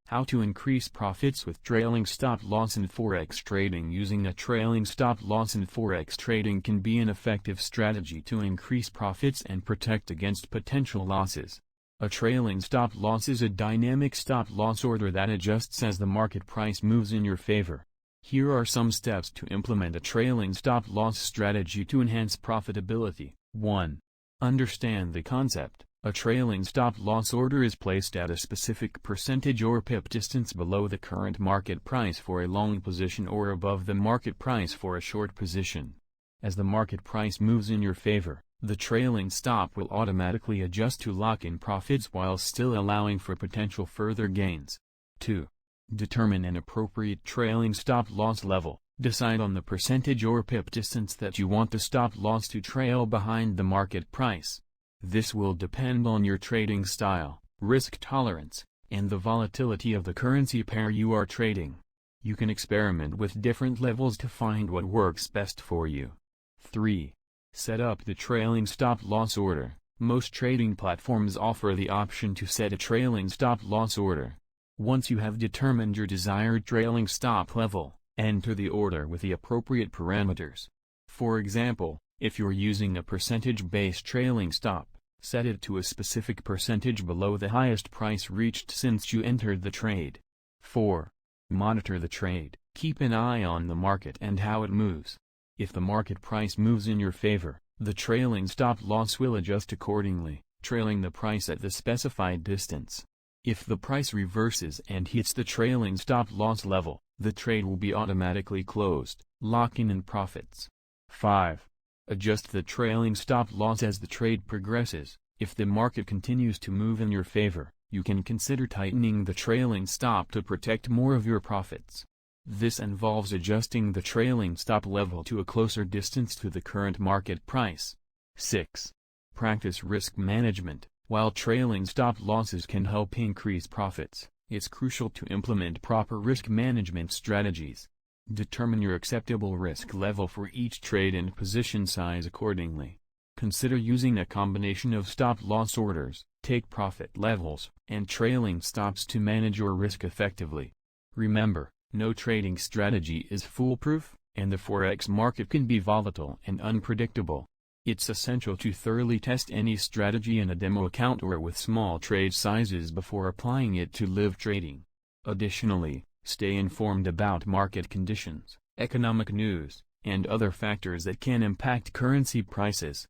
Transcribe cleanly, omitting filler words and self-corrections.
How to increase profits with trailing stop loss in Forex trading. Using a trailing stop loss in Forex trading can be an effective strategy to increase profits and protect against potential losses. A trailing stop loss is a dynamic stop loss order that adjusts as the market price moves in your favor. Here are some steps to implement a trailing stop loss strategy to enhance profitability. 1. Understand the concept. A trailing stop loss order is placed at a specific percentage or pip distance below the current market price for a long position or above the market price for a short position. As the market price moves in your favor, the trailing stop will automatically adjust to lock in profits while still allowing for potential further gains. 2. Determine an appropriate trailing stop loss level. Decide on the percentage or pip distance that you want the stop loss to trail behind the market price. This will depend on your trading style, risk tolerance, and the volatility of the currency pair you are trading. You can experiment with different levels to find what works best for you. 3. Set up the trailing stop loss order. Most trading platforms offer the option to set a trailing stop loss order. Once you have determined your desired trailing stop level, enter the order with the appropriate parameters. For example, if you're using a percentage-based trailing stop, set it to a specific percentage below the highest price reached since you entered the trade. 4. Monitor the trade. Keep an eye on the market and how it moves. If the market price moves in your favor, the trailing stop loss will adjust accordingly, trailing the price at the specified distance. If the price reverses and hits the trailing stop loss level, the trade will be automatically closed, locking in profits. 5. Adjust the trailing stop loss as the trade progresses. If the market continues to move in your favor, you can consider tightening the trailing stop to protect more of your profits. This involves adjusting the trailing stop level to a closer distance to the current market price. 6. Practice risk management. While trailing stop losses can help increase profits, it's crucial to implement proper risk management strategies. Determine your acceptable risk level for each trade and position size accordingly. Consider using a combination of stop-loss orders, take-profit levels, and trailing stops to manage your risk effectively. Remember, no trading strategy is foolproof, and the Forex market can be volatile and unpredictable. It's essential to thoroughly test any strategy in a demo account or with small trade sizes before applying it to live trading. Additionally, stay informed about market conditions, economic news, and other factors that can impact currency prices.